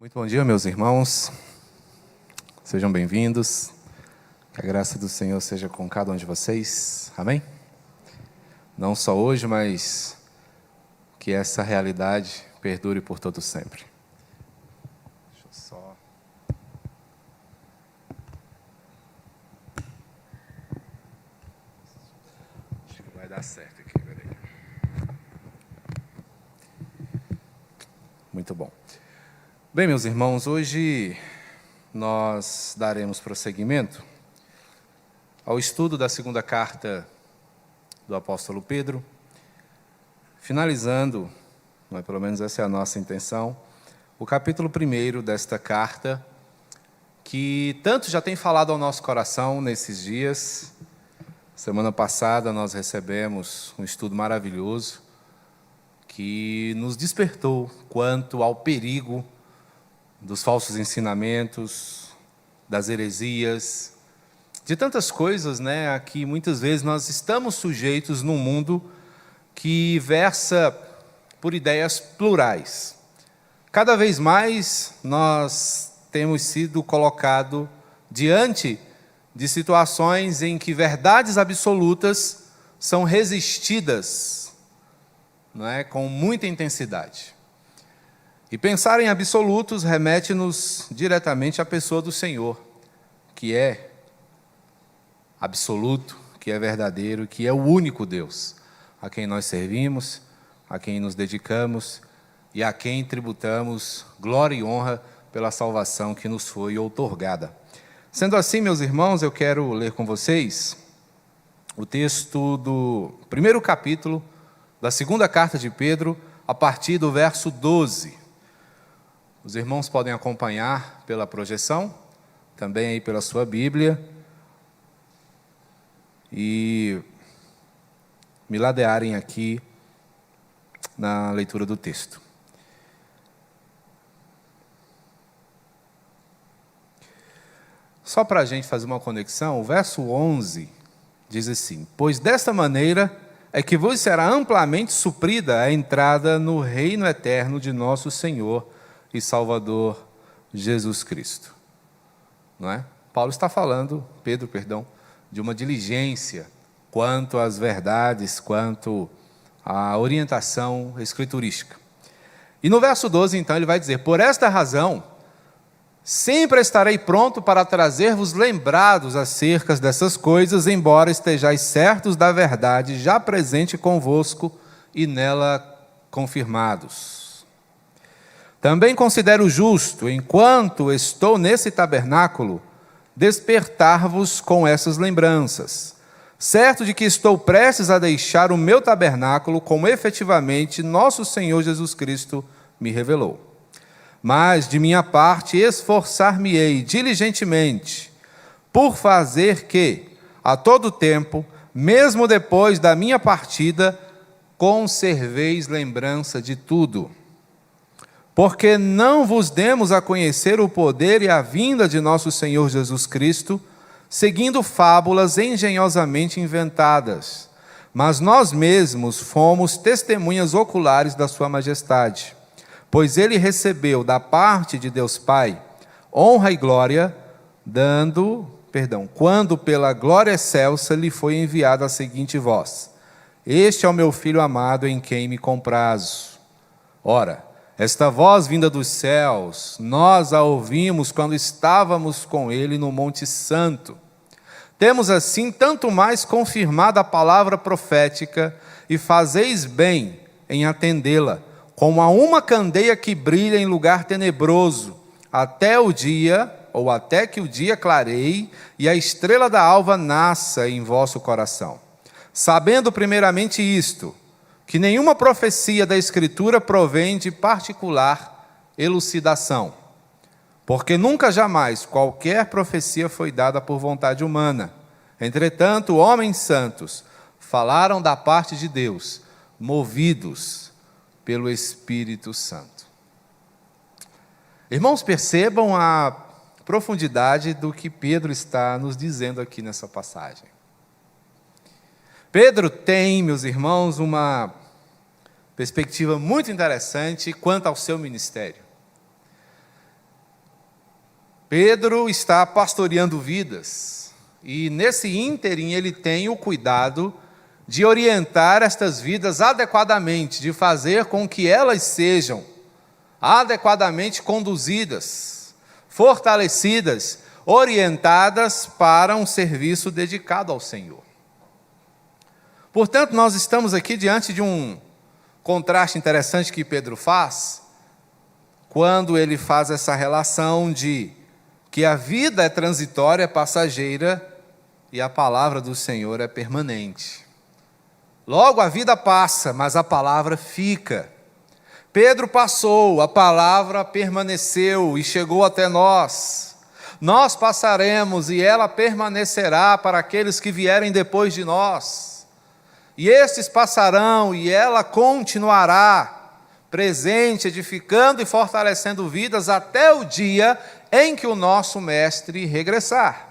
Muito bom dia, meus irmãos. Sejam bem-vindos. Que a graça do Senhor seja com cada um de vocês. Amém? Não só hoje, mas que essa realidade perdure por todo sempre. Deixa eu só... Acho que vai dar certo aqui, peraí. Muito bom. Bem, meus irmãos, hoje nós daremos prosseguimento ao estudo da segunda carta do apóstolo Pedro, finalizando, pelo menos essa é a nossa intenção, o capítulo 1 desta carta, que tanto já tem falado ao nosso coração nesses dias. Semana passada nós recebemos um estudo maravilhoso que nos despertou quanto ao perigo dos falsos ensinamentos, das heresias, de tantas coisas, a que muitas vezes nós estamos sujeitos num mundo que versa por ideias plurais. Cada vez mais nós temos sido colocados diante de situações em que verdades absolutas são resistidas, com muita intensidade. E pensar em absolutos remete-nos diretamente à pessoa do Senhor, que é absoluto, que é verdadeiro, que é o único Deus, a quem nós servimos, a quem nos dedicamos e a quem tributamos glória e honra pela salvação que nos foi outorgada. Sendo assim, meus irmãos, eu quero ler com vocês o texto do primeiro capítulo da segunda carta de Pedro, a partir do verso 12. Os irmãos podem acompanhar pela projeção, também aí pela sua Bíblia, e me ladearem aqui na leitura do texto. Só para a gente fazer uma conexão, o verso 11 diz assim: pois desta maneira é que vos será amplamente suprida a entrada no reino eterno de nosso Senhor e Salvador Jesus Cristo. Não é? Pedro, de uma diligência quanto às verdades, quanto à orientação escriturística. E no verso 12, então, ele vai dizer: por esta razão, sempre estarei pronto para trazer-vos lembrados acerca dessas coisas, embora estejais certos da verdade já presente convosco e nela confirmados. Também considero justo, enquanto estou nesse tabernáculo, despertar-vos com essas lembranças, certo de que estou prestes a deixar o meu tabernáculo, como efetivamente nosso Senhor Jesus Cristo me revelou. Mas, de minha parte, esforçar-me-ei diligentemente por fazer que, a todo tempo, mesmo depois da minha partida, conserveis lembrança de tudo. Porque não vos demos a conhecer o poder e a vinda de nosso Senhor Jesus Cristo, seguindo fábulas engenhosamente inventadas, mas nós mesmos fomos testemunhas oculares da sua majestade. Pois ele recebeu da parte de Deus Pai honra e glória, quando pela glória excelsa lhe foi enviada a seguinte voz: este é o meu Filho amado, em quem me comprazo. Ora, esta voz vinda dos céus, nós a ouvimos quando estávamos com ele no Monte Santo. Temos assim tanto mais confirmada a palavra profética, e fazeis bem em atendê-la, como a uma candeia que brilha em lugar tenebroso, até que o dia clareie e a estrela da alva nasça em vosso coração. Sabendo primeiramente isto, que nenhuma profecia da Escritura provém de particular elucidação, porque nunca jamais qualquer profecia foi dada por vontade humana. Entretanto, homens santos falaram da parte de Deus, movidos pelo Espírito Santo. Irmãos, percebam a profundidade do que Pedro está nos dizendo aqui nessa passagem. Pedro tem, meus irmãos, uma perspectiva muito interessante quanto ao seu ministério. Pedro está pastoreando vidas, e nesse ínterim ele tem o cuidado de orientar estas vidas adequadamente, de fazer com que elas sejam adequadamente conduzidas, fortalecidas, orientadas para um serviço dedicado ao Senhor. Portanto, nós estamos aqui diante de um contraste interessante que Pedro faz, quando ele faz essa relação de que a vida é transitória, é passageira, e a palavra do Senhor é permanente. Logo, a vida passa, mas a palavra fica. Pedro passou, a palavra permaneceu e chegou até nós. Nós passaremos e ela permanecerá para aqueles que vierem depois de nós. E estes passarão e ela continuará presente, edificando e fortalecendo vidas até o dia em que o nosso Mestre regressar.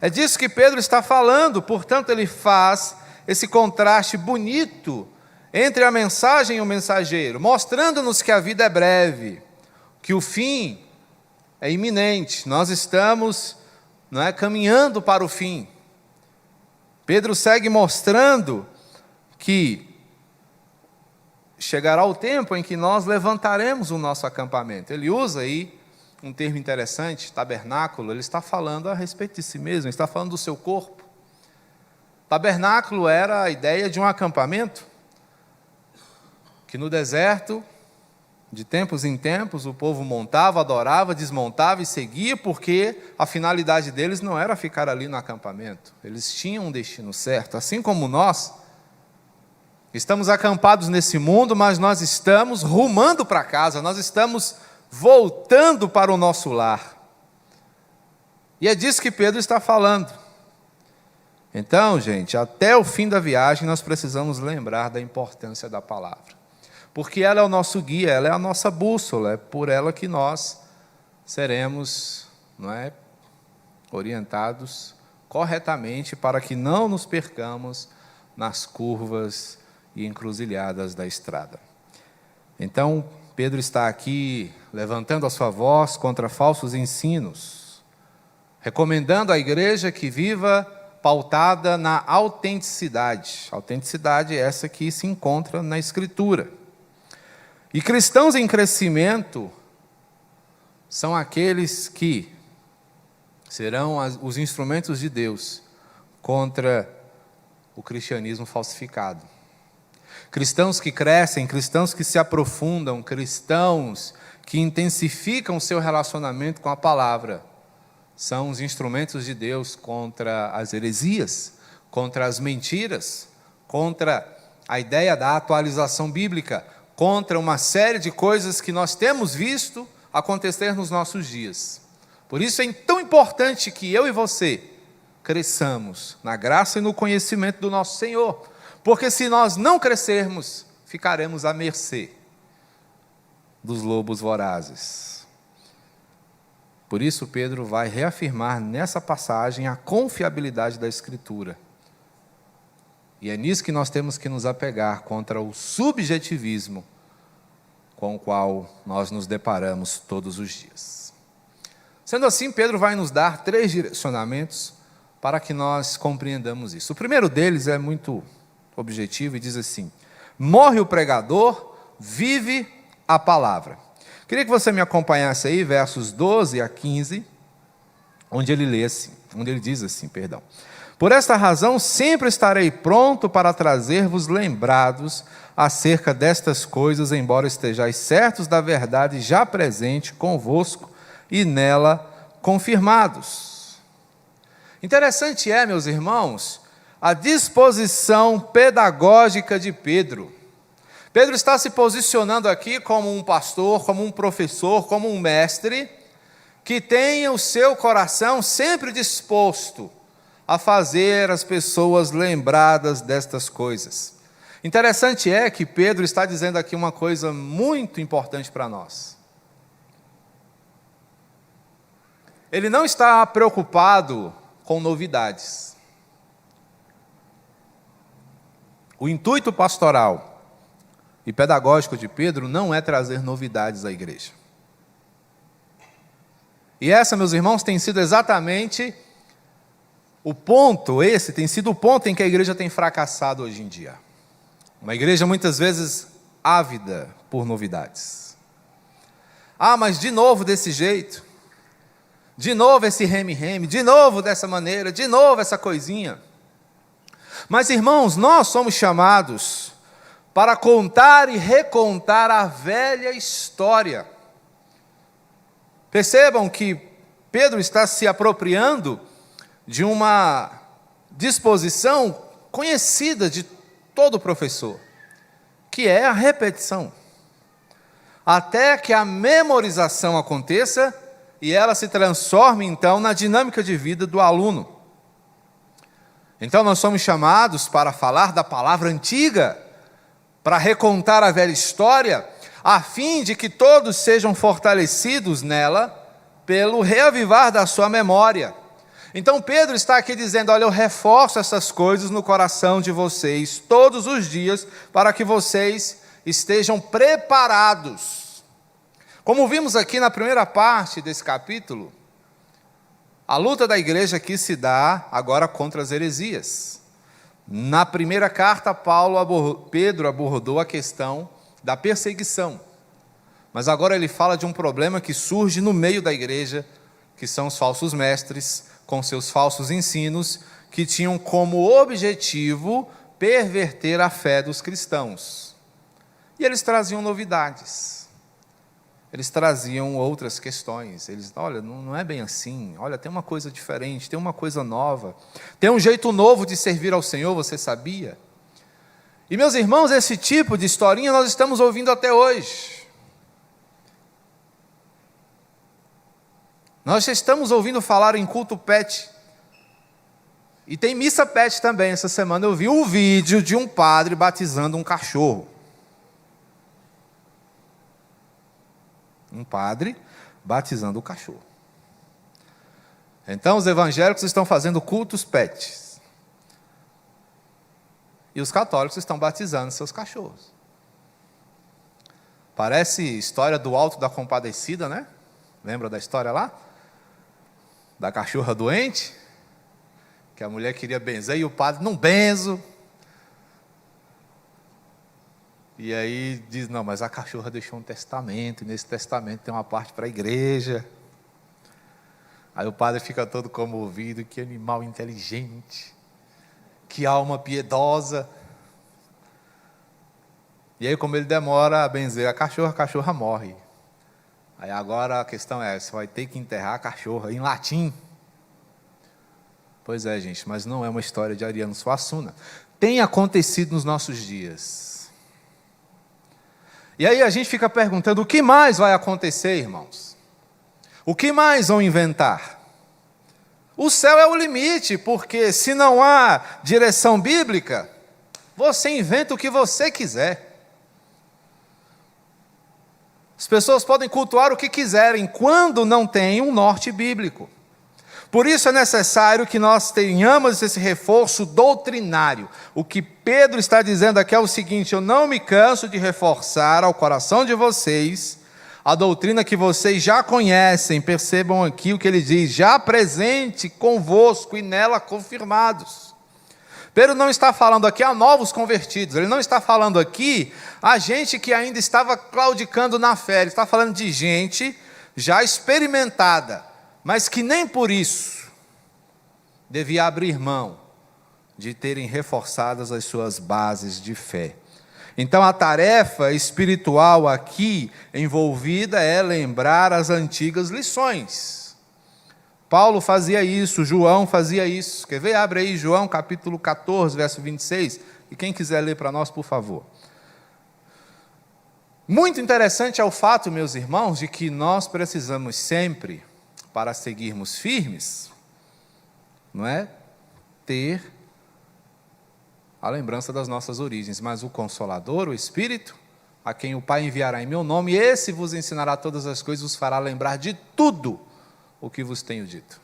É disso que Pedro está falando, portanto ele faz esse contraste bonito entre a mensagem e o mensageiro, mostrando-nos que a vida é breve, que o fim é iminente, nós estamos caminhando para o fim. Pedro segue mostrando que chegará o tempo em que nós levantaremos o nosso acampamento. Ele usa aí um termo interessante, tabernáculo. Ele está falando a respeito de si mesmo, ele está falando do seu corpo. Tabernáculo era a ideia de um acampamento, que no deserto, de tempos em tempos, o povo montava, adorava, desmontava e seguia, porque a finalidade deles não era ficar ali no acampamento. Eles tinham um destino certo, assim como nós. Estamos acampados nesse mundo, mas nós estamos rumando para casa, nós estamos voltando para o nosso lar. E é disso que Pedro está falando. Então, gente, até o fim da viagem nós precisamos lembrar da importância da palavra. Porque ela é o nosso guia, ela é a nossa bússola, é por ela que nós seremos orientados corretamente para que não nos percamos nas curvas e encruzilhadas da estrada. Então, Pedro está aqui levantando a sua voz contra falsos ensinos, recomendando à igreja que viva pautada na autenticidade. Autenticidade é essa que se encontra na Escritura. E cristãos em crescimento são aqueles que serão os instrumentos de Deus contra o cristianismo falsificado. Cristãos que crescem, cristãos que se aprofundam, cristãos que intensificam o seu relacionamento com a palavra, são os instrumentos de Deus contra as heresias, contra as mentiras, contra a ideia da atualização bíblica, contra uma série de coisas que nós temos visto acontecer nos nossos dias. Por isso é tão importante que eu e você cresçamos na graça e no conhecimento do nosso Senhor, porque se nós não crescermos, ficaremos à mercê dos lobos vorazes. Por isso Pedro vai reafirmar nessa passagem a confiabilidade da Escritura. E é nisso que nós temos que nos apegar contra o subjetivismo com o qual nós nos deparamos todos os dias. Sendo assim, Pedro vai nos dar 3 direcionamentos para que nós compreendamos isso. O primeiro deles é muito objetivo e diz assim: morre o pregador, vive a palavra. Queria que você me acompanhasse aí, versos 12 a 15, onde ele diz assim, por esta razão sempre estarei pronto para trazer-vos lembrados acerca destas coisas, embora estejais certos da verdade já presente convosco e nela confirmados. Interessante é, meus irmãos, a disposição pedagógica de Pedro. Pedro está se posicionando aqui como um pastor, como um professor, como um mestre, que tenha o seu coração sempre disposto a fazer as pessoas lembradas destas coisas. Interessante é que Pedro está dizendo aqui uma coisa muito importante para nós. Ele não está preocupado com novidades. O intuito pastoral e pedagógico de Pedro não é trazer novidades à igreja. E essa, meus irmãos, tem sido exatamente o ponto, esse tem sido o ponto em que a igreja tem fracassado hoje em dia. Uma igreja muitas vezes ávida por novidades. Ah, mas de novo desse jeito, de novo esse reme-reme, de novo dessa maneira, de novo essa coisinha. Mas, irmãos, nós somos chamados para contar e recontar a velha história. Percebam que Pedro está se apropriando de uma disposição conhecida de todo professor, que é a repetição, até que a memorização aconteça e ela se transforme, então, na dinâmica de vida do aluno. Então, nós somos chamados para falar da palavra antiga, para recontar a velha história, a fim de que todos sejam fortalecidos nela pelo reavivar da sua memória. Então Pedro está aqui dizendo, olha, eu reforço essas coisas no coração de vocês todos os dias, para que vocês estejam preparados. Como vimos aqui na primeira parte desse capítulo, a luta da igreja aqui se dá agora contra as heresias. Na primeira carta, Pedro abordou a questão da perseguição. Mas agora ele fala de um problema que surge no meio da igreja, que são os falsos mestres, com seus falsos ensinos, que tinham como objetivo perverter a fé dos cristãos. E eles traziam novidades. Eles traziam outras questões. Eles, olha, não é bem assim. Olha, tem uma coisa diferente, tem uma coisa nova. Tem um jeito novo de servir ao Senhor, você sabia? E, meus irmãos, esse tipo de historinha nós estamos ouvindo até hoje. Nós já estamos ouvindo falar em culto pet. E tem missa pet também. Essa semana eu vi um vídeo de um padre batizando um cachorro. Um padre batizando o cachorro. Então os evangélicos estão fazendo cultos pets. E os católicos estão batizando seus cachorros. Parece história do Alto da Compadecida, né? Lembra da história lá? Da cachorra doente? Que a mulher queria benzer e o padre, não benzo. E aí diz, não, mas a cachorra deixou um testamento, e nesse testamento tem uma parte para a igreja. Aí o padre fica todo comovido, que animal inteligente, que alma piedosa. E aí, como ele demora a benzer a cachorra morre. Aí agora a questão é, você vai ter que enterrar a cachorra em latim. Pois é, gente, mas não é uma história de Ariano Suassuna. Tem acontecido nos nossos dias. E aí a gente fica perguntando, o que mais vai acontecer, irmãos? O que mais vão inventar? O céu é o limite, porque se não há direção bíblica, você inventa o que você quiser. As pessoas podem cultuar o que quiserem, quando não tem um norte bíblico. Por isso é necessário que nós tenhamos esse reforço doutrinário. O que Pedro está dizendo aqui é o seguinte, eu não me canso de reforçar ao coração de vocês a doutrina que vocês já conhecem. Percebam aqui o que ele diz, já presente convosco e nela confirmados. Pedro não está falando aqui a novos convertidos, ele não está falando aqui a gente que ainda estava claudicando na fé, ele está falando de gente já experimentada, mas que nem por isso devia abrir mão de terem reforçadas as suas bases de fé. Então a tarefa espiritual aqui envolvida é lembrar as antigas lições. Paulo fazia isso, João fazia isso. Quer ver? Abre aí João capítulo 14, verso 26. E quem quiser ler para nós, por favor. Muito interessante é o fato, meus irmãos, de que nós precisamos sempre, para seguirmos firmes, não é? Ter a lembrança das nossas origens. Mas o Consolador, o Espírito, a quem o Pai enviará em meu nome, esse vos ensinará todas as coisas, vos fará lembrar de tudo o que vos tenho dito.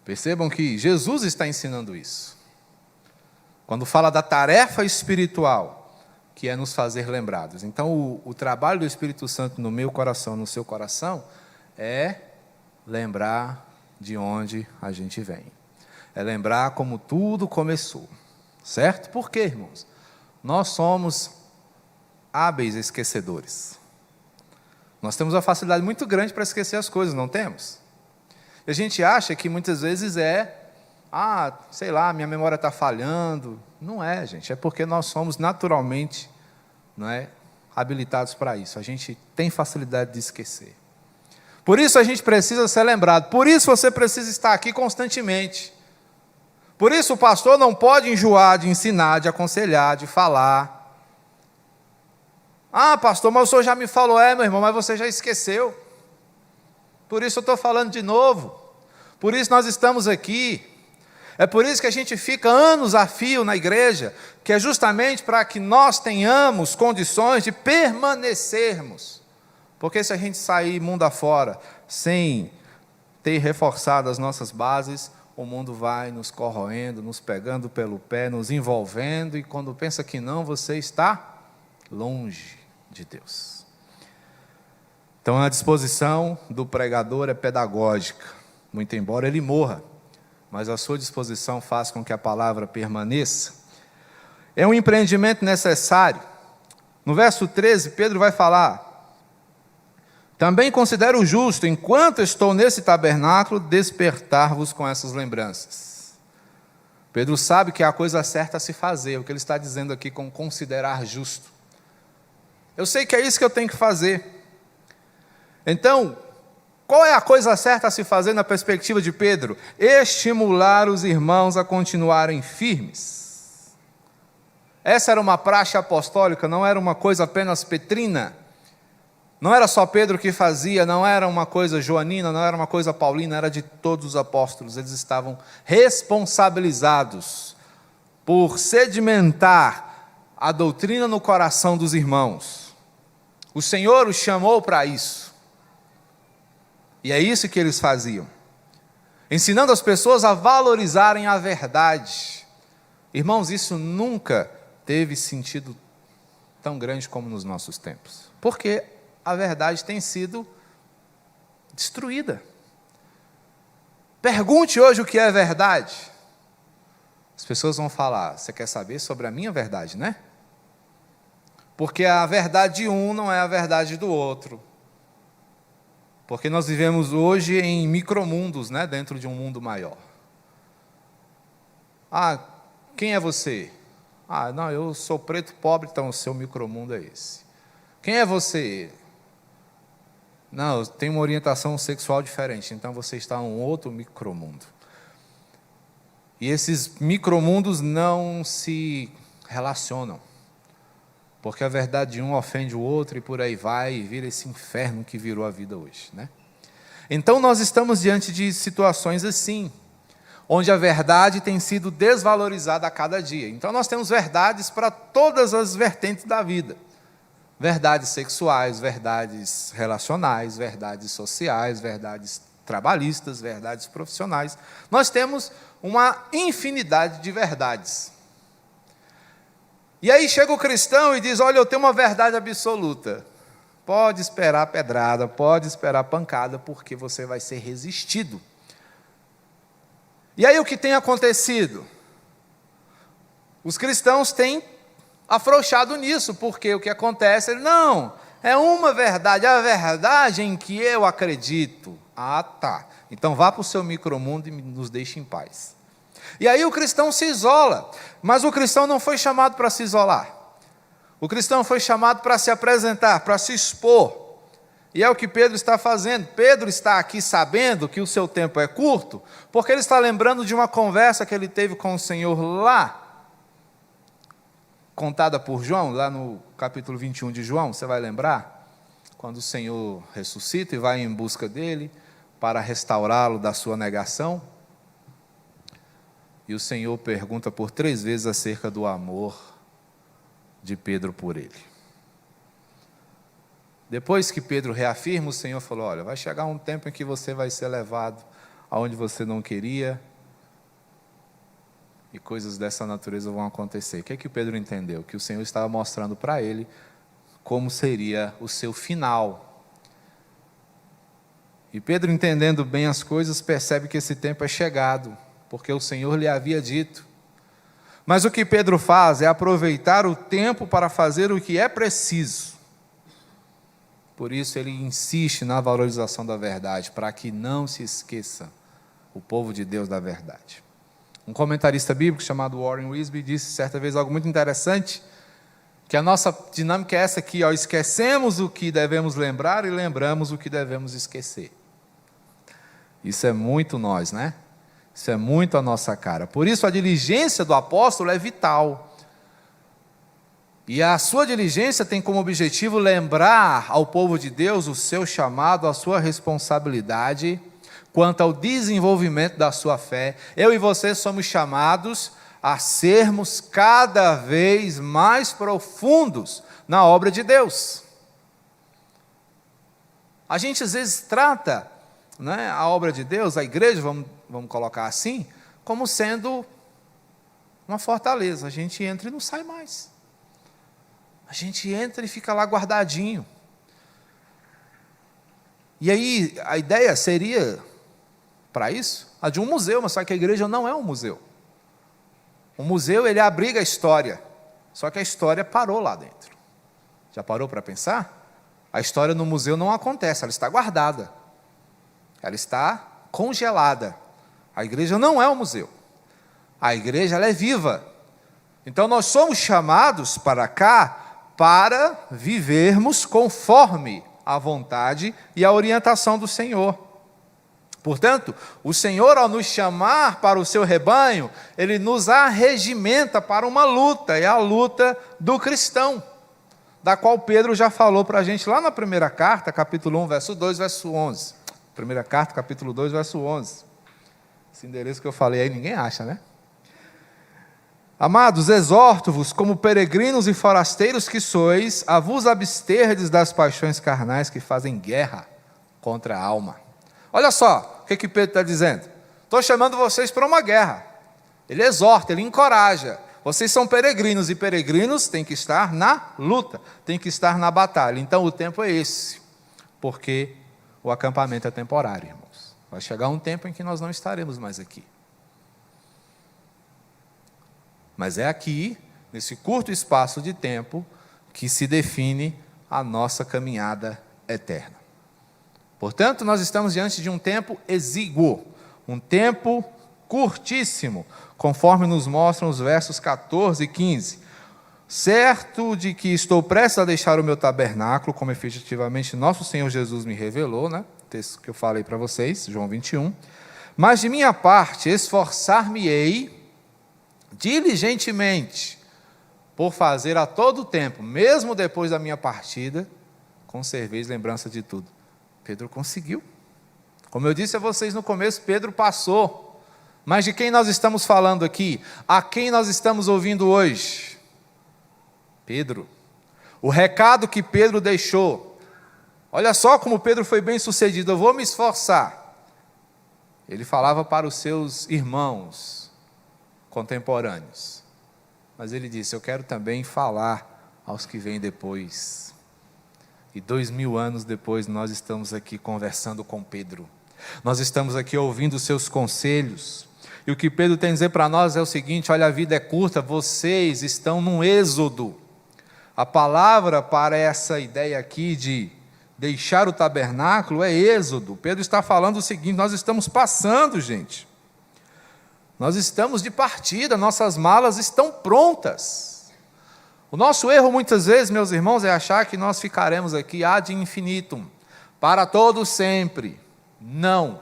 Percebam que Jesus está ensinando isso. Quando fala da tarefa espiritual, que é nos fazer lembrados. Então, o trabalho do Espírito Santo no meu coração, no seu coração, é lembrar de onde a gente vem. É lembrar como tudo começou. Certo? Por quê, irmãos? Nós somos hábeis esquecedores. Nós temos uma facilidade muito grande para esquecer as coisas, não temos? E a gente acha que muitas vezes sei lá, minha memória está falhando. Não é, gente. É porque nós somos naturalmente, não é, habilitados para isso. A gente tem facilidade de esquecer. Por isso a gente precisa ser lembrado. Por isso você precisa estar aqui constantemente. Por isso o pastor não pode enjoar de ensinar, de aconselhar, de falar. Ah, pastor, mas o senhor já me falou. Meu irmão, mas você já esqueceu. Por isso eu estou falando de novo. Por isso nós estamos aqui. É por isso que a gente fica anos a fio na igreja, que é justamente para que nós tenhamos condições de permanecermos. Porque se a gente sair mundo afora, sem ter reforçado as nossas bases, o mundo vai nos corroendo, nos pegando pelo pé, nos envolvendo, e quando pensa que não, você está longe de Deus. Então a disposição do pregador é pedagógica, muito embora ele morra, mas a sua disposição faz com que a palavra permaneça. É um empreendimento necessário. No verso 13, Pedro vai falar: também considero justo, enquanto estou nesse tabernáculo, despertar-vos com essas lembranças. Pedro sabe que é a coisa certa a se fazer, o que ele está dizendo aqui com considerar justo. Eu sei que é isso que eu tenho que fazer. Então, qual é a coisa certa a se fazer na perspectiva de Pedro? Estimular os irmãos a continuarem firmes. Essa era uma praxe apostólica, não era uma coisa apenas petrina. Não era só Pedro que fazia, não era uma coisa joanina, não era uma coisa paulina, era de todos os apóstolos. Eles estavam responsabilizados por sedimentar a doutrina no coração dos irmãos. O Senhor os chamou para isso. E é isso que eles faziam, ensinando as pessoas a valorizarem a verdade. Irmãos, isso nunca teve sentido tão grande como nos nossos tempos, porque a verdade tem sido destruída. Pergunte hoje o que é verdade. As pessoas vão falar: você quer saber sobre a minha verdade, né? Porque a verdade de um não é a verdade do outro. Porque nós vivemos hoje em micromundos, né, dentro de um mundo maior. Ah, quem é você? Ah, não, eu sou preto pobre, então o seu micromundo é esse. Quem é você? Não, eu tenho uma orientação sexual diferente, então você está em um outro micromundo. E esses micromundos não se relacionam, porque a verdade de um ofende o outro e por aí vai, e vira esse inferno que virou a vida hoje, né? Então nós estamos diante de situações assim, onde a verdade tem sido desvalorizada a cada dia. Então nós temos verdades para todas as vertentes da vida. Verdades sexuais, verdades relacionais, verdades sociais, verdades trabalhistas, verdades profissionais. Nós temos uma infinidade de verdades. E aí chega o cristão e diz: olha, eu tenho uma verdade absoluta. Pode esperar pedrada, pode esperar pancada, porque você vai ser resistido. E aí o que tem acontecido? Os cristãos têm afrouxado nisso, porque o que acontece? Não, é uma verdade, a verdade em que eu acredito. Ah, tá. Então vá para o seu micromundo e nos deixe em paz. E aí o cristão se isola, mas o cristão não foi chamado para se isolar. O cristão foi chamado para se apresentar, para se expor. E é o que Pedro está fazendo. Pedro está aqui sabendo que o seu tempo é curto, porque ele está lembrando de uma conversa que ele teve com o Senhor lá, contada por João, lá no capítulo 21 de João, você vai lembrar? Quando o Senhor ressuscita e vai em busca dele, para restaurá-lo da sua negação. E o Senhor pergunta por 3 vezes acerca do amor de Pedro por ele. Depois que Pedro reafirma, o Senhor falou: olha, vai chegar um tempo em que você vai ser levado aonde você não queria, e coisas dessa natureza vão acontecer. O que é que Pedro entendeu? Que o Senhor estava mostrando para ele como seria o seu final. E Pedro, entendendo bem as coisas, percebe que esse tempo é chegado, porque o Senhor lhe havia dito. Mas o que Pedro faz é aproveitar o tempo para fazer o que é preciso. Por isso ele insiste na valorização da verdade, para que não se esqueça o povo de Deus da verdade. Um comentarista bíblico chamado Warren Wiersbe disse certa vez algo muito interessante, que a nossa dinâmica é essa aqui, esquecemos o que devemos lembrar e lembramos o que devemos esquecer. Isso é muito nós, né? Isso é muito a nossa cara. Por isso a diligência do apóstolo é vital. E a sua diligência tem como objetivo lembrar ao povo de Deus o seu chamado, a sua responsabilidade quanto ao desenvolvimento da sua fé. Eu e você somos chamados a sermos cada vez mais profundos na obra de Deus. A gente às vezes trata, né, a obra de Deus, a igreja, vamos colocar assim, como sendo uma fortaleza. A gente entra e não sai mais. A gente entra e fica lá guardadinho. E aí a ideia seria, para isso, a de um museu, mas só que a igreja não é um museu. O museu, ele abriga a história, só que a história parou lá dentro. Já parou para pensar? A história no museu não acontece, ela está guardada. Ela está congelada. A igreja não é um museu. A igreja, ela é viva. Então nós somos chamados para cá para vivermos conforme a vontade e a orientação do Senhor. Portanto, o Senhor, ao nos chamar para o seu rebanho, Ele nos arregimenta para uma luta, é a luta do cristão, da qual Pedro já falou para a gente lá na primeira carta, capítulo 1, verso 2, verso 11. Primeira carta, capítulo 2, verso 11. Esse endereço que eu falei aí, ninguém acha, né? Amados, exorto-vos, como peregrinos e forasteiros que sois, a vos absterdes das paixões carnais que fazem guerra contra a alma. Olha só, o que Pedro está dizendo? Estou chamando vocês para uma guerra. Ele exorta, ele encoraja. Vocês são peregrinos, e peregrinos têm que estar na luta, têm que estar na batalha. Então o tempo é esse, porque o acampamento é temporário, irmãos. Vai chegar um tempo em que nós não estaremos mais aqui. Mas é aqui, nesse curto espaço de tempo, que se define a nossa caminhada eterna. Portanto, nós estamos diante de um tempo exíguo, um tempo curtíssimo, conforme nos mostram os versos 14 e 15. Certo de que estou prestes a deixar o meu tabernáculo, como efetivamente nosso Senhor Jesus me revelou, né? O texto que eu falei para vocês, João 21. Mas de minha parte, esforçar-me-ei diligentemente por fazer a todo tempo, mesmo depois da minha partida, conserveis lembrança de tudo. Pedro conseguiu. Como eu disse a vocês no começo, Pedro passou. Mas de quem nós estamos falando aqui? A quem nós estamos ouvindo hoje? Pedro. O recado que Pedro deixou. Olha só como Pedro foi bem sucedido. Eu vou me esforçar. Ele falava para os seus irmãos contemporâneos. Mas ele disse, eu quero também falar aos que vêm depois. E 2000 anos depois nós estamos aqui conversando com Pedro. Nós estamos aqui ouvindo os seus conselhos. E o que Pedro tem a dizer para nós é o seguinte, olha, a vida é curta, vocês estão num êxodo. A palavra para essa ideia aqui de deixar o tabernáculo é êxodo. Pedro está falando o seguinte, nós estamos passando, gente. Nós estamos de partida, nossas malas estão prontas. O nosso erro muitas vezes, meus irmãos, é achar que nós ficaremos aqui ad infinitum, para todo sempre. Não.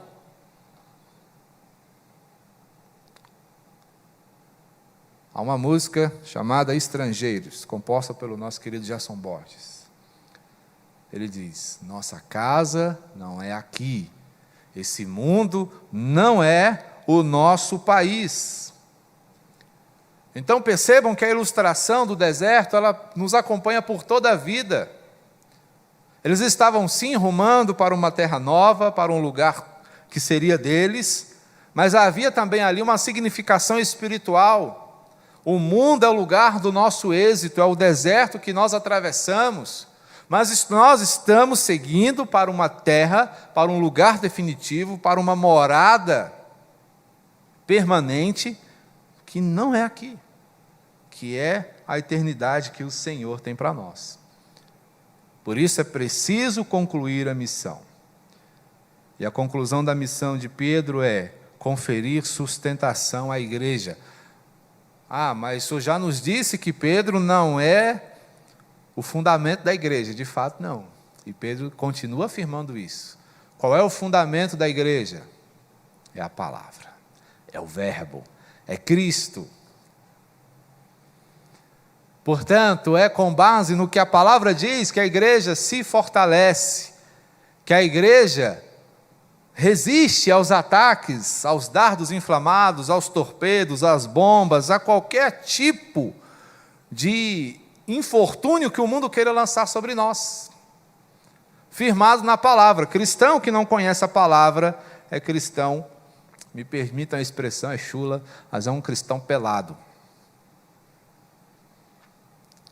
Há uma música chamada Estrangeiros, composta pelo nosso querido Gerson Borges. Ele diz, nossa casa não é aqui, esse mundo não é o nosso país. Então percebam que a ilustração do deserto, ela nos acompanha por toda a vida. Eles estavam sim rumando para uma terra nova, para um lugar que seria deles, mas havia também ali uma significação espiritual. O mundo é o lugar do nosso êxito, é o deserto que nós atravessamos, mas nós estamos seguindo para uma terra, para um lugar definitivo, para uma morada permanente, que não é aqui, que é a eternidade que o Senhor tem para nós. Por isso é preciso concluir a missão. E a conclusão da missão de Pedro é conferir sustentação à igreja. Mas o senhor já nos disse que Pedro não é o fundamento da igreja. De fato, não. E Pedro continua afirmando isso. Qual é o fundamento da igreja? É a palavra, é o verbo, é Cristo. Portanto, é com base no que a palavra diz que a igreja se fortalece, que a igreja resiste aos ataques, aos dardos inflamados, aos torpedos, às bombas, a qualquer tipo de infortúnio que o mundo queira lançar sobre nós. Firmado na palavra. Cristão que não conhece a palavra é cristão, me permitam a expressão, é chula, mas é um cristão pelado.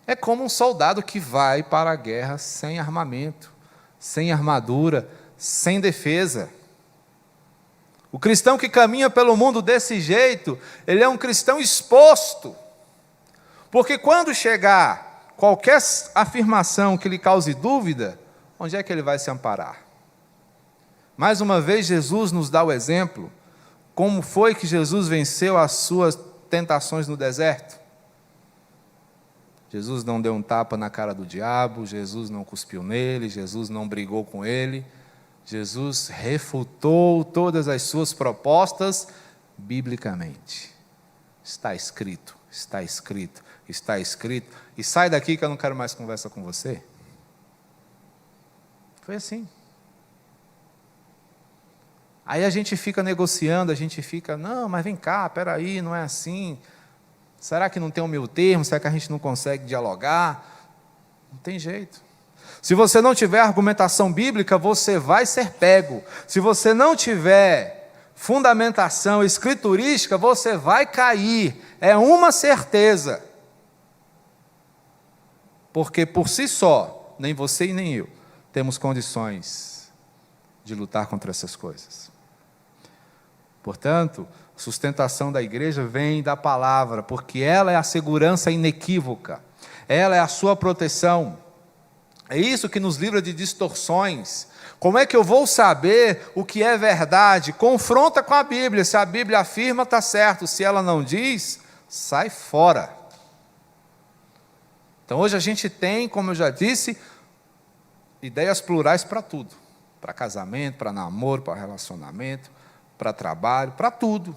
É como um soldado que vai para a guerra sem armamento, sem armadura, sem defesa. O cristão que caminha pelo mundo desse jeito, ele é um cristão exposto. Porque quando chegar qualquer afirmação que lhe cause dúvida, onde é que ele vai se amparar? Mais uma vez, Jesus nos dá o exemplo. Como foi que Jesus venceu as suas tentações no deserto? Jesus não deu um tapa na cara do diabo, Jesus não cuspiu nele, Jesus não brigou com ele. Jesus refutou todas as suas propostas biblicamente. Está escrito, está escrito, está escrito. E sai daqui que eu não quero mais conversa com você. Foi assim. Aí a gente fica negociando, a gente fica, não, mas vem cá, peraí, não é assim. Será que não tem um meio termo? Será que a gente não consegue dialogar? Não tem jeito. Se você não tiver argumentação bíblica, você vai ser pego. Se você não tiver fundamentação escriturística, você vai cair. É uma certeza. Porque por si só, nem você e nem eu, temos condições de lutar contra essas coisas. Portanto, a sustentação da igreja vem da palavra, porque ela é a segurança inequívoca, ela é a sua proteção. É isso que nos livra de distorções. Como é que eu vou saber o que é verdade? Confronta com a Bíblia. Se a Bíblia afirma, está certo. Se ela não diz, sai fora. Então hoje a gente tem, como eu já disse, ideias plurais para tudo. Para casamento, para namoro, para relacionamento, para trabalho, para tudo.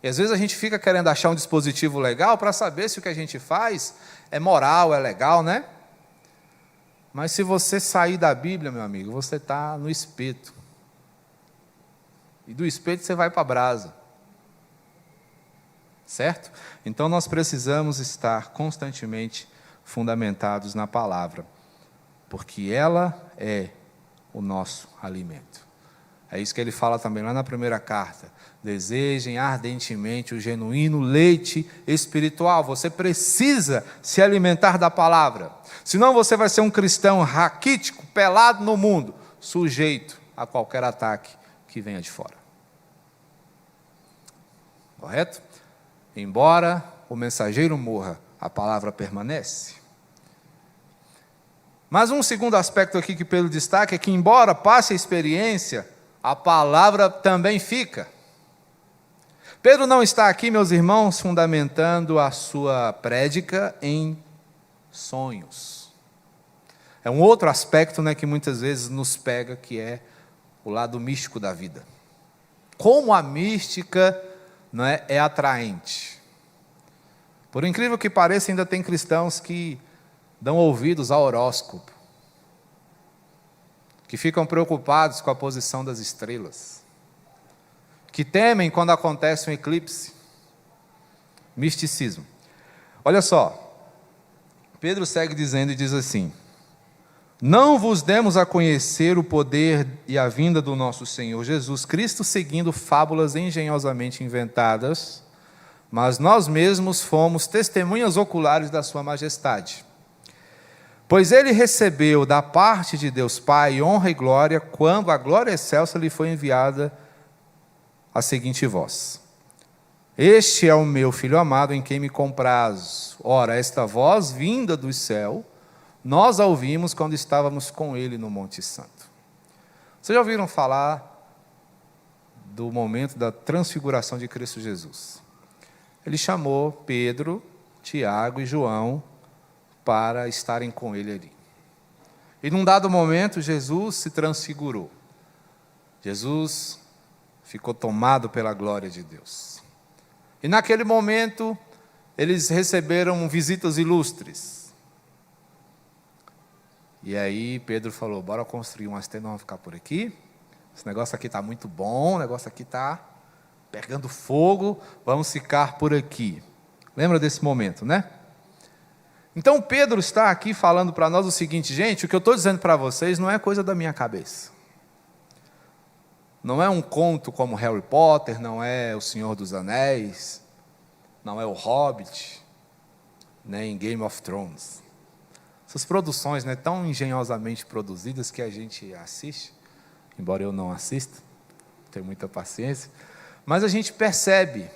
E às vezes a gente fica querendo achar um dispositivo legal para saber se o que a gente faz é moral, é legal, né? Mas se você sair da Bíblia, meu amigo, você está no espeto. E do espeto você vai para a brasa. Certo? Então nós precisamos estar constantemente fundamentados na palavra, porque ela é o nosso alimento. É isso que ele fala também lá na primeira carta. Desejem ardentemente o genuíno leite espiritual. Você precisa se alimentar da palavra. Senão você vai ser um cristão raquítico, pelado no mundo, sujeito a qualquer ataque que venha de fora. Correto? Embora o mensageiro morra, a palavra permanece. Mas um segundo aspecto aqui que Pedro destaca é que, embora passe a experiência, a palavra também fica. Pedro não está aqui, meus irmãos, fundamentando a sua prédica em sonhos. É um outro aspecto, né, que muitas vezes nos pega, que é o lado místico da vida. Como a mística, não é atraente. Por incrível que pareça, ainda tem cristãos que dão ouvidos ao horóscopo, que ficam preocupados com a posição das estrelas, que temem quando acontece um eclipse. Misticismo. Olha só, Pedro segue dizendo e diz assim: não vos demos a conhecer o poder e a vinda do nosso Senhor Jesus Cristo, seguindo fábulas engenhosamente inventadas, mas nós mesmos fomos testemunhas oculares da sua majestade. Pois ele recebeu da parte de Deus Pai honra e glória, quando a glória excelsa lhe foi enviada a seguinte voz: Este é o meu Filho amado, em quem me comprazo. Ora, esta voz vinda do céu, nós a ouvimos quando estávamos com ele no Monte Santo. Vocês já ouviram falar do momento da transfiguração de Cristo Jesus? Ele chamou Pedro, Tiago e João para estarem com ele ali. E num dado momento, Jesus se transfigurou. Jesus ficou tomado pela glória de Deus. E naquele momento, eles receberam visitas ilustres. E aí Pedro falou: bora construir umas tendas, vamos ficar por aqui. Esse negócio aqui está muito bom, o negócio aqui está pegando fogo, vamos ficar por aqui. Lembra desse momento, né? Então Pedro está aqui falando para nós o seguinte: gente, o que eu estou dizendo para vocês não é coisa da minha cabeça. Não é um conto como Harry Potter, não é O Senhor dos Anéis, não é O Hobbit, nem Game of Thrones. Essas produções, né, tão engenhosamente produzidas que a gente assiste, embora eu não assista, tenho muita paciência, mas a gente percebe,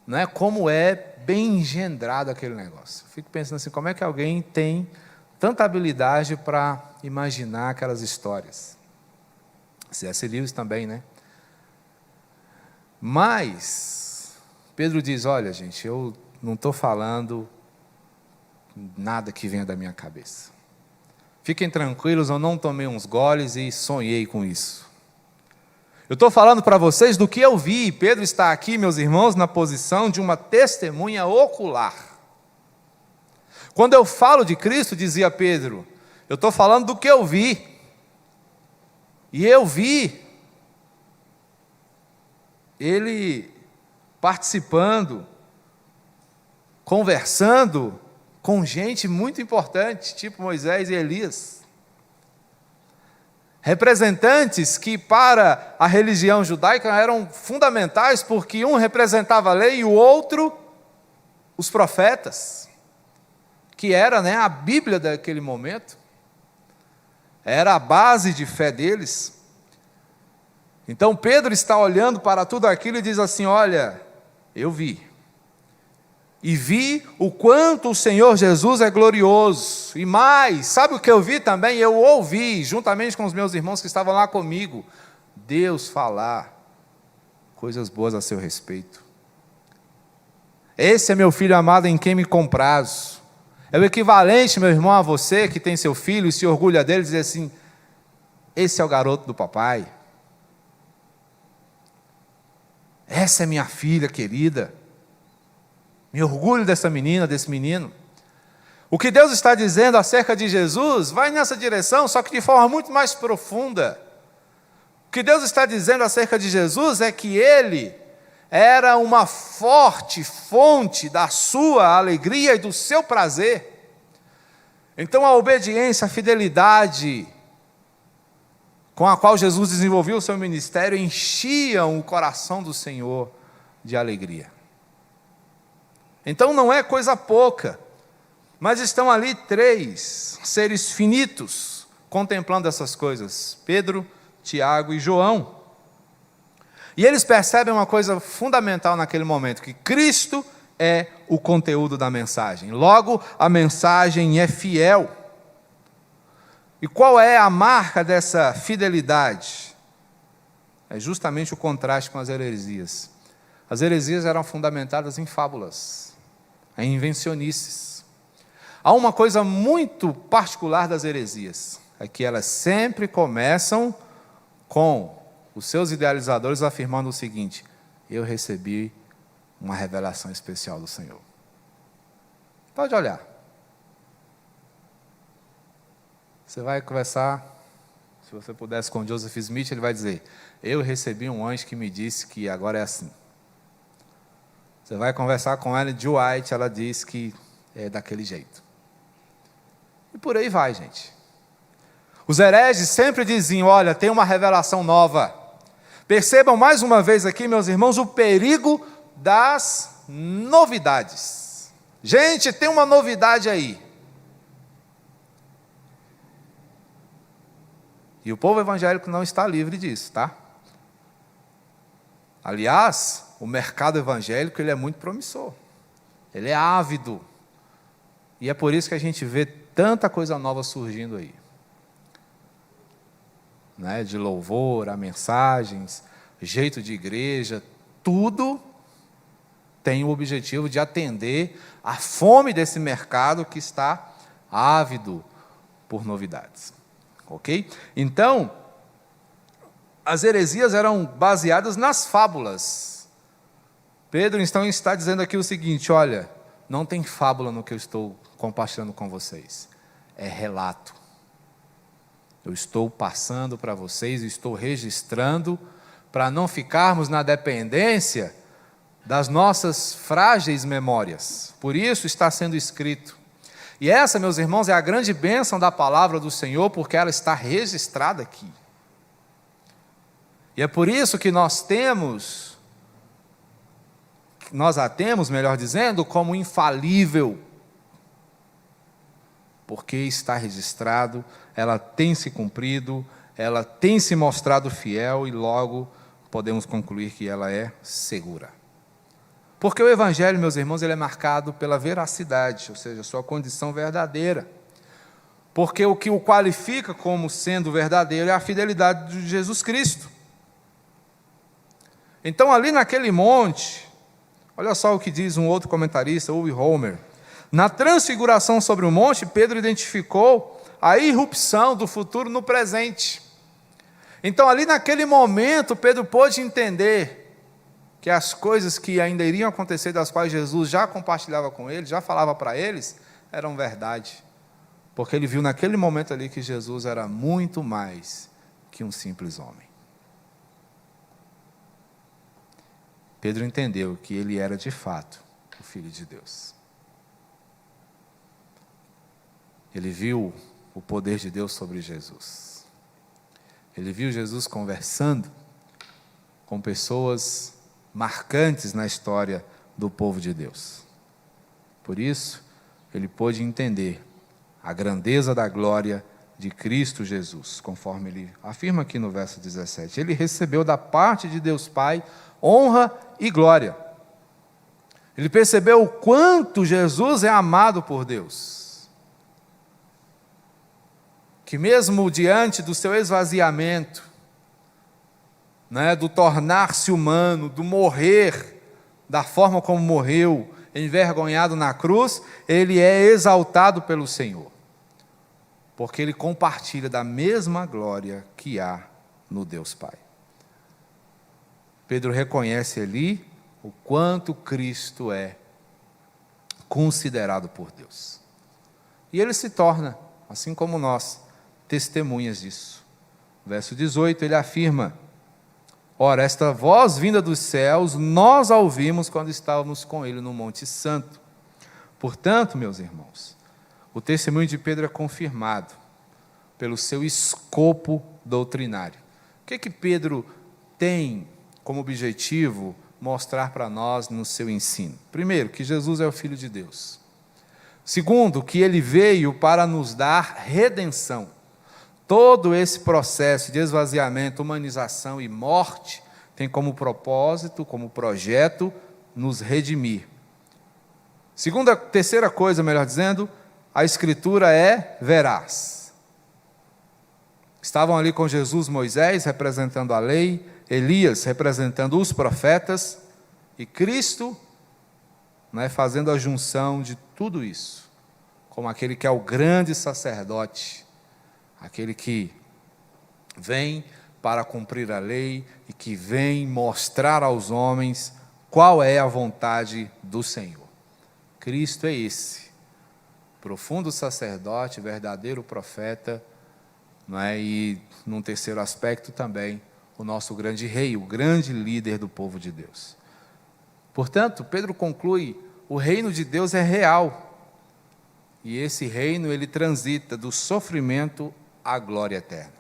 né, como é bem engendrado aquele negócio. Eu fico pensando assim, como é que alguém tem tanta habilidade para imaginar aquelas histórias? C.S. Lewis também, né? Mas Pedro diz: olha, gente, eu não estou falando nada que venha da minha cabeça. Fiquem tranquilos, eu não tomei uns goles e sonhei com isso. Eu estou falando para vocês do que eu vi. Pedro está aqui, meus irmãos, na posição de uma testemunha ocular. Quando eu falo de Cristo, dizia Pedro, eu estou falando do que eu vi. E eu vi ele participando, conversando com gente muito importante, tipo Moisés e Elias. Representantes que para a religião judaica eram fundamentais, porque um representava a lei e o outro os profetas, que era, né, a Bíblia daquele momento. Era a base de fé deles. Então Pedro está olhando para tudo aquilo e diz assim: olha, eu vi. E vi o quanto o Senhor Jesus é glorioso. E mais, sabe o que eu vi também? Eu ouvi, juntamente com os meus irmãos que estavam lá comigo, Deus falar coisas boas a seu respeito. Esse é meu filho amado, em quem me comprazo. É o equivalente, meu irmão, a você que tem seu filho e se orgulha dele, dizer assim: esse é o garoto do papai. Essa é minha filha querida. Me orgulho dessa menina, desse menino. O que Deus está dizendo acerca de Jesus vai nessa direção, só que de forma muito mais profunda. O que Deus está dizendo acerca de Jesus é que Ele era uma forte fonte da sua alegria e do seu prazer. Então a obediência, a fidelidade com a qual Jesus desenvolveu o seu ministério enchiam o coração do Senhor de alegria. Então não é coisa pouca, mas estão ali 3 seres finitos contemplando essas coisas: Pedro, Tiago e João. E eles percebem uma coisa fundamental naquele momento, que Cristo é o conteúdo da mensagem. Logo, a mensagem é fiel. E qual é a marca dessa fidelidade? É justamente o contraste com as heresias. As heresias eram fundamentadas em fábulas, em invencionices. Há uma coisa muito particular das heresias, é que elas sempre começam com os seus idealizadores afirmando o seguinte: eu recebi uma revelação especial do Senhor. Pode olhar. Você vai conversar, se você pudesse, com Joseph Smith, ele vai dizer: eu recebi um anjo que me disse que agora é assim. Você vai conversar com Ellen G. White, ela diz que é daquele jeito. E por aí vai, gente. Os hereges sempre diziam: olha, tem uma revelação nova. Percebam mais uma vez aqui, meus irmãos, o perigo das novidades. Gente, tem uma novidade aí. E o povo evangélico não está livre disso, tá? Aliás, o mercado evangélico ele é muito promissor. Ele é ávido. E é por isso que a gente vê tanta coisa nova surgindo aí. Né? De louvor, a mensagens, jeito de igreja, tudo tem o objetivo de atender a fome desse mercado que está ávido por novidades. Ok? Então, as heresias eram baseadas nas fábulas. Pedro, então, está dizendo aqui o seguinte: olha, não tem fábula no que eu estou compartilhando com vocês. É relato. Eu estou passando para vocês, estou registrando, para não ficarmos na dependência das nossas frágeis memórias. Por isso está sendo escrito. E essa, meus irmãos, é a grande bênção da palavra do Senhor, porque ela está registrada aqui. E é por isso que nós a temos, melhor dizendo, como infalível. Porque está registrado, ela tem se cumprido, ela tem se mostrado fiel e logo podemos concluir que ela é segura. Porque o Evangelho, meus irmãos, ele é marcado pela veracidade, ou seja, sua condição verdadeira. Porque o que o qualifica como sendo verdadeiro é a fidelidade de Jesus Cristo. Então, ali naquele monte, olha só o que diz um outro comentarista, Uwe Homer. Na transfiguração sobre o monte, Pedro identificou a irrupção do futuro no presente. Então, ali naquele momento, Pedro pôde entender que as coisas que ainda iriam acontecer, das quais Jesus já compartilhava com eles, já falava para eles, eram verdade. Porque ele viu naquele momento ali que Jesus era muito mais que um simples homem. Pedro entendeu que ele era de fato o Filho de Deus. Ele viu o poder de Deus sobre Jesus. Ele viu Jesus conversando com pessoas marcantes na história do povo de Deus. Por isso, ele pôde entender a grandeza da glória de Cristo Jesus, conforme ele afirma aqui no verso 17. Ele recebeu da parte de Deus Pai honra e glória. Ele percebeu o quanto Jesus é amado por Deus. Que mesmo diante do seu esvaziamento, do tornar-se humano, do morrer da forma como morreu, envergonhado na cruz, ele é exaltado pelo Senhor, porque ele compartilha da mesma glória que há no Deus Pai. Pedro reconhece ali o quanto Cristo é considerado por Deus. E ele se torna, assim como nós, testemunhas disso. Verso 18, ele afirma: ora, esta voz vinda dos céus, nós a ouvimos quando estávamos com ele no Monte Santo. Portanto, meus irmãos, o testemunho de Pedro é confirmado pelo seu escopo doutrinário. O que Pedro tem como objetivo mostrar para nós no seu ensino? Primeiro, que Jesus é o Filho de Deus. Segundo, que ele veio para nos dar redenção. Todo esse processo de esvaziamento, humanização e morte tem como propósito, como projeto, nos redimir. Terceira coisa, melhor dizendo, a Escritura é veraz. Estavam ali com Jesus Moisés, representando a lei, Elias, representando os profetas, e Cristo, fazendo a junção de tudo isso, como aquele que é o grande sacerdote, aquele que vem para cumprir a lei e que vem mostrar aos homens qual é a vontade do Senhor. Cristo é esse, profundo sacerdote, verdadeiro profeta, e num terceiro aspecto também, o nosso grande rei, o grande líder do povo de Deus. Portanto, Pedro conclui: o reino de Deus é real, e esse reino ele transita do sofrimento a glória eterna.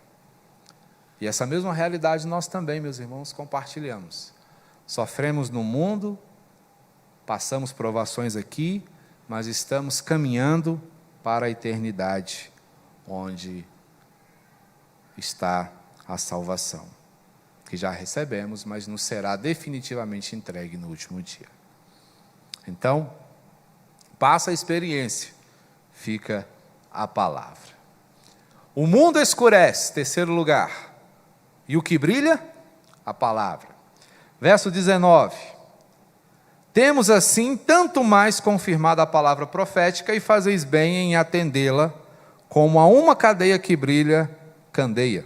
E essa mesma realidade nós também, meus irmãos, compartilhamos. Sofremos no mundo, passamos provações aqui, mas estamos caminhando para a eternidade, onde está a salvação, que já recebemos, mas nos será definitivamente entregue no último dia. Então, passa a experiência, fica a palavra. O mundo escurece, terceiro lugar, e o que brilha? A palavra. Verso 19. Temos assim tanto mais confirmada a palavra profética, e fazeis bem em atendê-la, como a uma cadeia que brilha, candeia,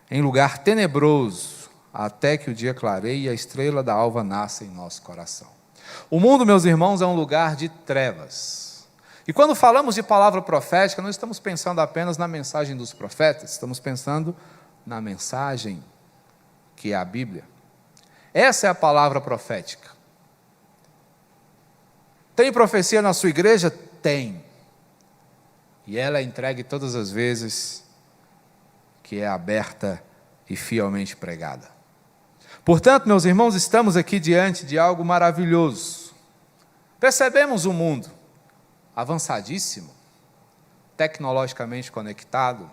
em lugar tenebroso, até que o dia clareie e a estrela da alva nasça em nosso coração. O mundo, meus irmãos, é um lugar de trevas. E quando falamos de palavra profética, não estamos pensando apenas na mensagem dos profetas, estamos pensando na mensagem que é a Bíblia. Essa é a palavra profética. Tem profecia na sua igreja? Tem. E ela é entregue todas as vezes que é aberta e fielmente pregada. Portanto, meus irmãos, estamos aqui diante de algo maravilhoso. Percebemos o mundo avançadíssimo, tecnologicamente conectado,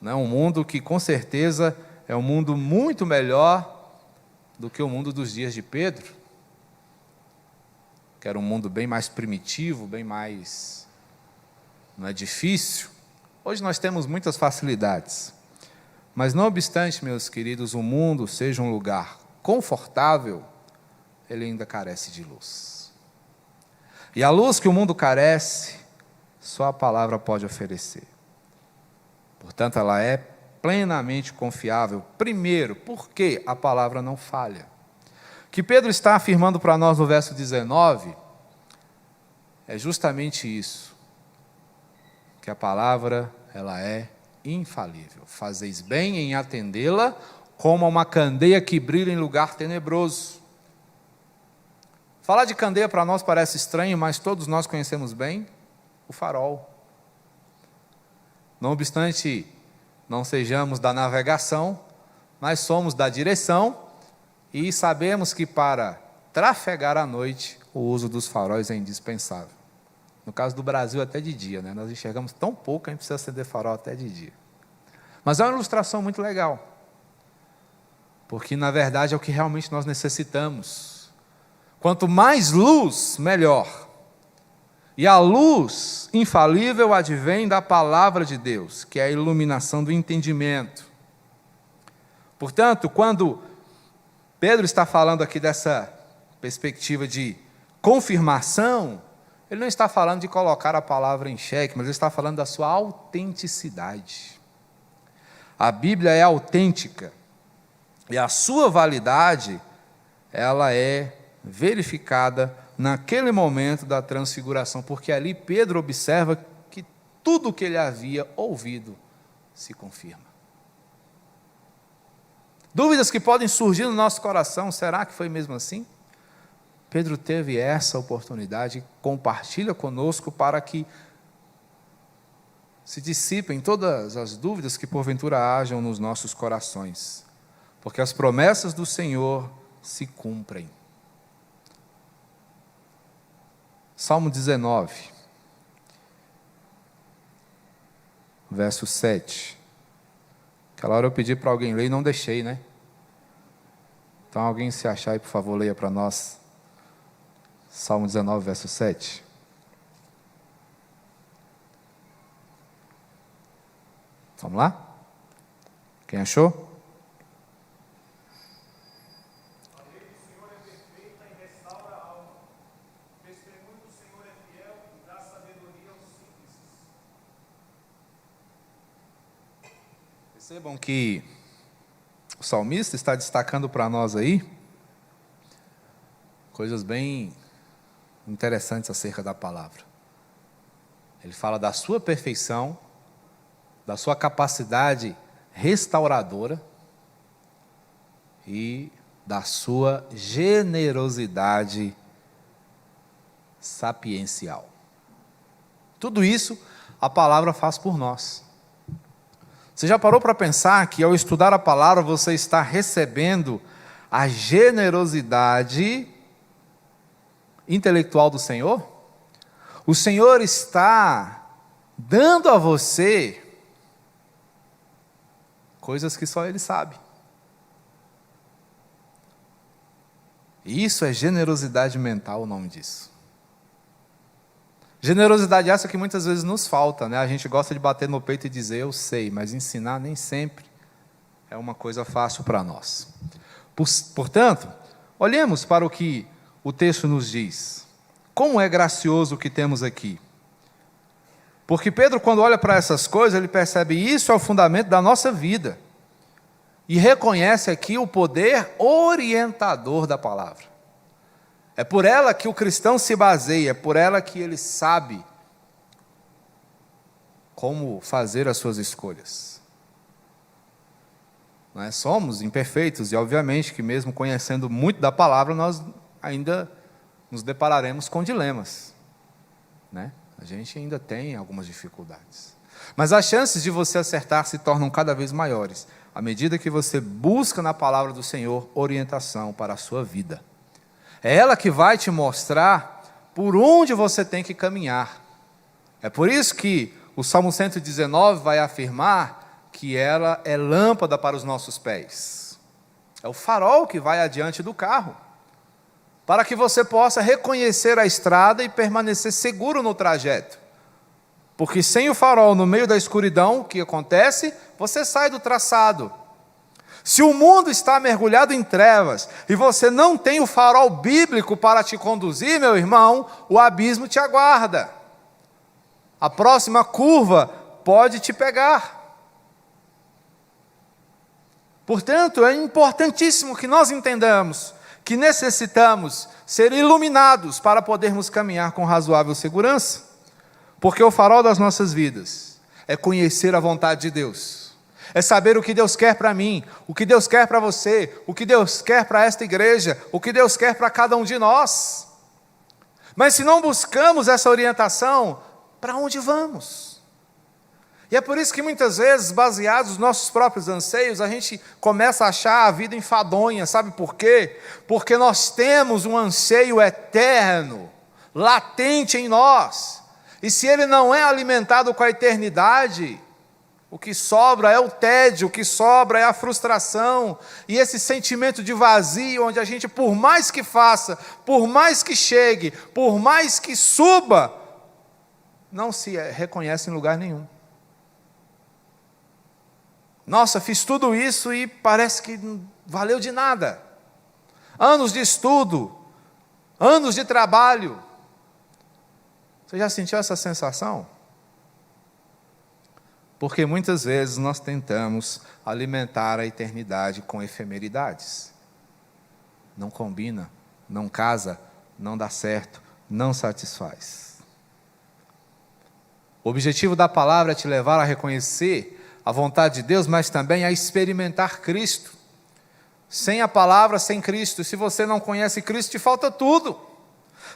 um mundo que com certeza é um mundo muito melhor do que o mundo dos dias de Pedro, que era um mundo bem mais primitivo, bem mais difícil. Hoje nós temos muitas facilidades, mas não obstante, meus queridos, o mundo seja um lugar confortável, ele ainda carece de luz. E a luz que o mundo carece, só a palavra pode oferecer. Portanto, ela é plenamente confiável. Primeiro, porque a palavra não falha. O que Pedro está afirmando para nós no verso 19 é justamente isso, que a palavra, ela é infalível. Fazeis bem em atendê-la, como uma candeia que brilha em lugar tenebroso. Falar de candeia para nós parece estranho, mas todos nós conhecemos bem o farol. Não obstante, não sejamos da navegação, mas somos da direção e sabemos que para trafegar à noite, o uso dos faróis é indispensável. No caso do Brasil, até de dia, Nós enxergamos tão pouco que a gente precisa acender farol até de dia. Mas é uma ilustração muito legal, porque na verdade é o que realmente nós necessitamos. Quanto mais luz, melhor. E a luz infalível advém da palavra de Deus, que é a iluminação do entendimento. Portanto, quando Pedro está falando aqui dessa perspectiva de confirmação, ele não está falando de colocar a palavra em xeque, mas ele está falando da sua autenticidade. A Bíblia é autêntica, e a sua validade, ela é verificada naquele momento da transfiguração, porque ali Pedro observa que tudo o que ele havia ouvido se confirma. Dúvidas que podem surgir no nosso coração, será que foi mesmo assim? Pedro teve essa oportunidade, compartilha conosco para que se dissipem todas as dúvidas que porventura hajam nos nossos corações, porque as promessas do Senhor se cumprem. Salmo 19, verso 7. Aquela hora eu pedi para alguém ler e não deixei, Então alguém se achar aí, por favor, leia para nós. Salmo 19, verso 7. Vamos lá? Quem achou? Percebam que o salmista está destacando para nós aí coisas bem interessantes acerca da palavra. Ele fala da sua perfeição, da sua capacidade restauradora e da sua generosidade sapiencial. Tudo isso a palavra faz por nós. Você já parou para pensar que ao estudar a palavra você está recebendo a generosidade intelectual do Senhor? O Senhor está dando a você coisas que só Ele sabe. E isso é generosidade mental, o nome disso. Generosidade essa que muitas vezes nos falta, né? A gente gosta de bater no peito e dizer, eu sei, mas ensinar nem sempre é uma coisa fácil para nós. Portanto, olhemos para o que o texto nos diz. Como é gracioso o que temos aqui. Porque Pedro, quando olha para essas coisas, ele percebe isso é o fundamento da nossa vida. E reconhece aqui o poder orientador da palavra. É por ela que o cristão se baseia, é por ela que ele sabe como fazer as suas escolhas. Nós somos imperfeitos e, obviamente, que mesmo conhecendo muito da palavra, nós ainda nos depararemos com dilemas, né? A gente ainda tem algumas dificuldades. Mas as chances de você acertar se tornam cada vez maiores, à medida que você busca na palavra do Senhor orientação para a sua vida. É ela que vai te mostrar por onde você tem que caminhar. É por isso que o Salmo 119 vai afirmar que ela é lâmpada para os nossos pés. É o farol que vai adiante do carro, para que você possa reconhecer a estrada e permanecer seguro no trajeto. Porque sem o farol no meio da escuridão, o que acontece? Você sai do traçado. Se o mundo está mergulhado em trevas e você não tem o farol bíblico para te conduzir, meu irmão, o abismo te aguarda. A próxima curva pode te pegar. Portanto, é importantíssimo que nós entendamos que necessitamos ser iluminados para podermos caminhar com razoável segurança. Porque o farol das nossas vidas é conhecer a vontade de Deus. É saber o que Deus quer para mim, o que Deus quer para você, o que Deus quer para esta igreja, o que Deus quer para cada um de nós. Mas se não buscamos essa orientação, para onde vamos? E é por isso que muitas vezes, baseados nos nossos próprios anseios, a gente começa a achar a vida enfadonha. Sabe por quê? Porque nós temos um anseio eterno, latente em nós. E se ele não é alimentado com a eternidade, o que sobra é o tédio, o que sobra é a frustração, e esse sentimento de vazio, onde a gente, por mais que faça, por mais que chegue, por mais que suba, não se reconhece em lugar nenhum. Nossa, fiz tudo isso e parece que não valeu de nada. Anos de estudo, anos de trabalho. Você já sentiu essa sensação? Porque muitas vezes nós tentamos alimentar a eternidade com efemeridades. Não combina, não casa, não dá certo, não satisfaz. O objetivo da palavra é te levar a reconhecer a vontade de Deus, mas também a experimentar Cristo. Sem a palavra, sem Cristo. Se você não conhece Cristo, te falta tudo.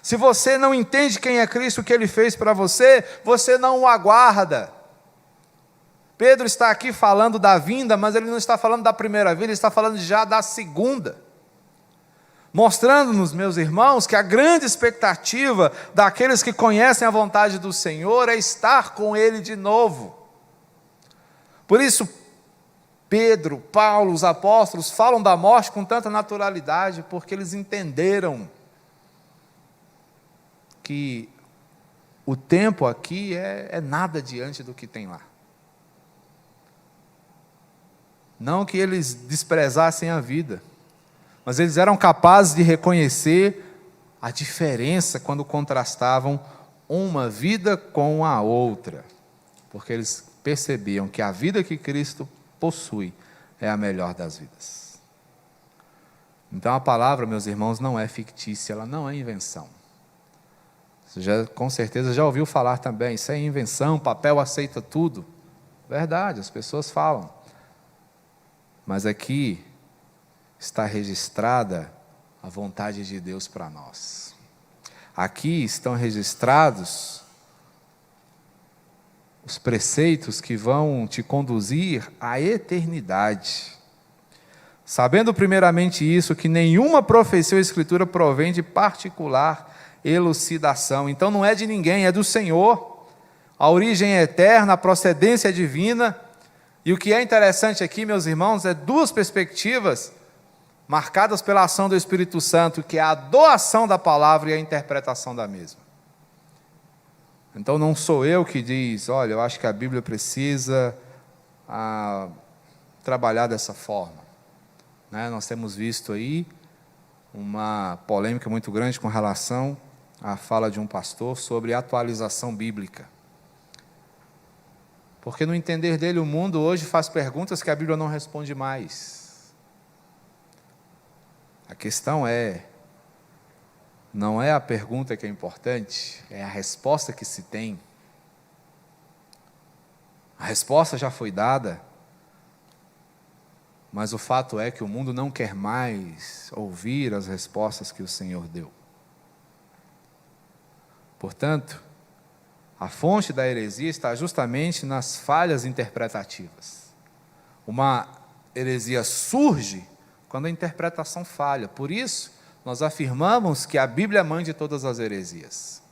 Se você não entende quem é Cristo, o que Ele fez para você, você não o aguarda. Pedro está aqui falando da vinda, mas ele não está falando da primeira vinda, ele está falando já da segunda. Mostrando-nos, meus irmãos, que a grande expectativa daqueles que conhecem a vontade do Senhor é estar com Ele de novo. Por isso, Pedro, Paulo, os apóstolos falam da morte com tanta naturalidade, porque eles entenderam que o tempo aqui é nada diante do que tem lá. Não que eles desprezassem a vida, mas eles eram capazes de reconhecer a diferença quando contrastavam uma vida com a outra, porque eles percebiam que a vida que Cristo possui é a melhor das vidas. Então a palavra, meus irmãos, não é fictícia, ela não é invenção. Você já, com certeza já ouviu falar também, isso é invenção, papel aceita tudo. Verdade, as pessoas falam. Mas aqui está registrada a vontade de Deus para nós. Aqui estão registrados os preceitos que vão te conduzir à eternidade. Sabendo primeiramente isso, que nenhuma profecia ou escritura provém de particular elucidação. Então não é de ninguém, é do Senhor. A origem é eterna, a procedência é divina. E o que é interessante aqui, meus irmãos, é duas perspectivas marcadas pela ação do Espírito Santo, que é a doação da palavra e a interpretação da mesma. Então não sou eu que diz, olha, eu acho que a Bíblia precisa trabalhar dessa forma. Né? Nós temos visto aí uma polêmica muito grande com relação à fala de um pastor sobre atualização bíblica. Porque no entender dele, o mundo hoje faz perguntas que a Bíblia não responde mais. A questão não é a pergunta que é importante, é a resposta que se tem. A resposta já foi dada, mas o fato é que o mundo não quer mais ouvir as respostas que o Senhor deu. Portanto, a fonte da heresia está justamente nas falhas interpretativas. Uma heresia surge quando a interpretação falha. Por isso, nós afirmamos que a Bíblia é a mãe de todas as heresias.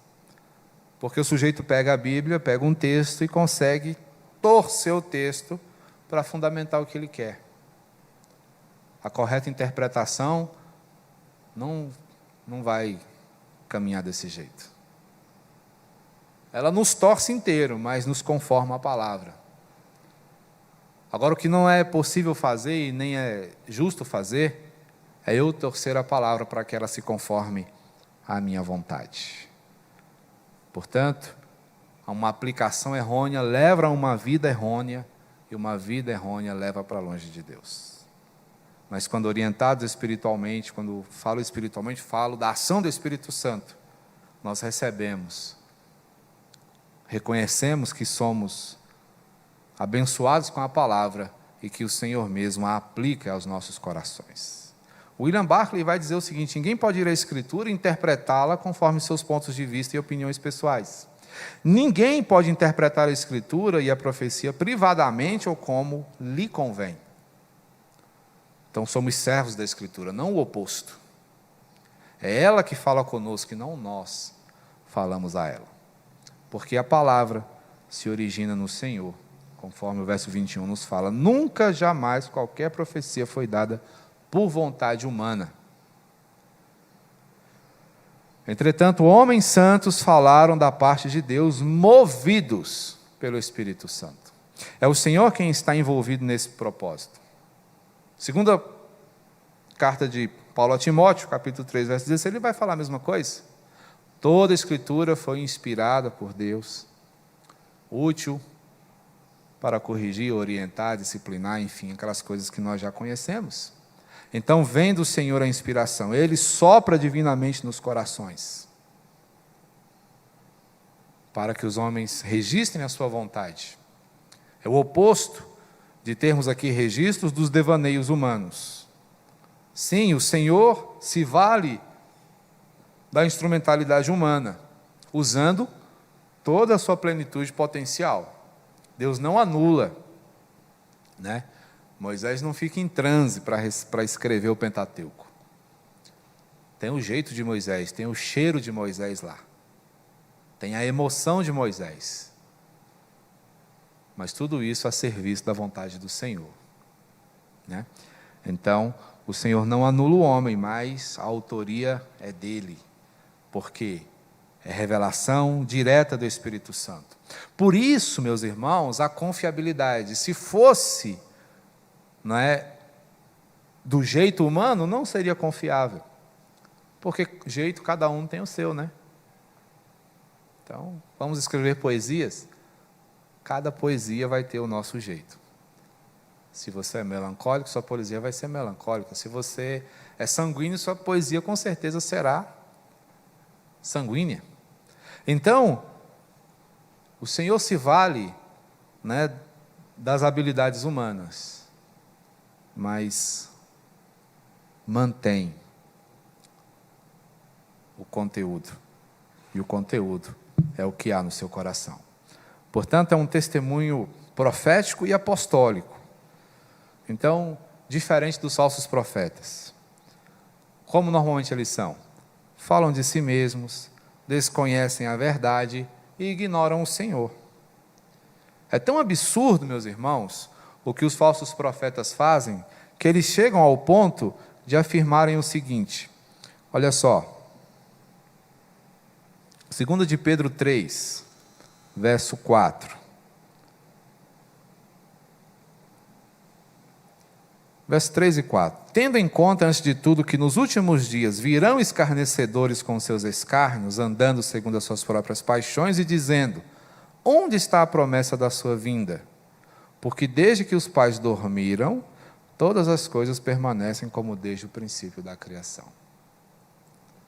Porque o sujeito pega a Bíblia, pega um texto e consegue torcer o texto para fundamentar o que ele quer. A correta interpretação não vai caminhar desse jeito. Ela nos torce inteiro, mas nos conforma a palavra. Agora, o que não é possível fazer e nem é justo fazer, é eu torcer a palavra para que ela se conforme à minha vontade. Portanto, uma aplicação errônea leva a uma vida errônea, e uma vida errônea leva para longe de Deus. Mas quando orientados espiritualmente, quando falo espiritualmente, falo da ação do Espírito Santo, nós reconhecemos que somos abençoados com a palavra e que o Senhor mesmo a aplica aos nossos corações. William Barclay vai dizer o seguinte: ninguém pode ir à Escritura e interpretá-la conforme seus pontos de vista e opiniões pessoais. Ninguém pode interpretar a Escritura e a profecia privadamente ou como lhe convém. Então somos servos da Escritura, não o oposto. É ela que fala conosco e não nós falamos a ela. Porque a palavra se origina no Senhor, conforme o verso 21 nos fala. Nunca, jamais, qualquer profecia foi dada por vontade humana. Entretanto, homens santos falaram da parte de Deus, movidos pelo Espírito Santo. É o Senhor quem está envolvido nesse propósito. Segunda carta de Paulo a Timóteo, capítulo 3, verso 16, ele vai falar a mesma coisa. Toda a Escritura foi inspirada por Deus, útil para corrigir, orientar, disciplinar, enfim, aquelas coisas que nós já conhecemos. Então vem do Senhor a inspiração, Ele sopra divinamente nos corações, para que os homens registrem a sua vontade. É o oposto de termos aqui registros dos devaneios humanos. Sim, o Senhor se vale da instrumentalidade humana, usando toda a sua plenitude potencial. Deus não anula, né? Moisés não fica em transe para escrever o Pentateuco. Tem o jeito de Moisés, tem o cheiro de Moisés lá, tem a emoção de Moisés, mas tudo isso a serviço da vontade do Senhor, né? Então, o Senhor não anula o homem, mas a autoria é dele, porque é revelação direta do Espírito Santo. Por isso, meus irmãos, a confiabilidade, se fosse, não é, do jeito humano, não seria confiável, porque jeito cada um tem o seu, né? Então, vamos escrever poesias, cada poesia vai ter o nosso jeito. Se você é melancólico, sua poesia vai ser melancólica. Se você é sanguíneo, sua poesia com certeza será sanguínea. Então, o Senhor se vale, né, das habilidades humanas, mas mantém o conteúdo. E o conteúdo é o que há no seu coração. Portanto, é um testemunho profético e apostólico. Então, diferente dos falsos profetas. Como normalmente eles são? Falam de si mesmos, desconhecem a verdade e ignoram o Senhor. É tão absurdo, meus irmãos, o que os falsos profetas fazem, que eles chegam ao ponto de afirmarem o seguinte. Olha só. 2 de Pedro 3, verso 4. Verso 3 e 4. Tendo em conta, antes de tudo, que nos últimos dias virão escarnecedores com seus escárnios, andando segundo as suas próprias paixões, e dizendo: onde está a promessa da sua vinda? Porque desde que os pais dormiram, todas as coisas permanecem como desde o princípio da criação.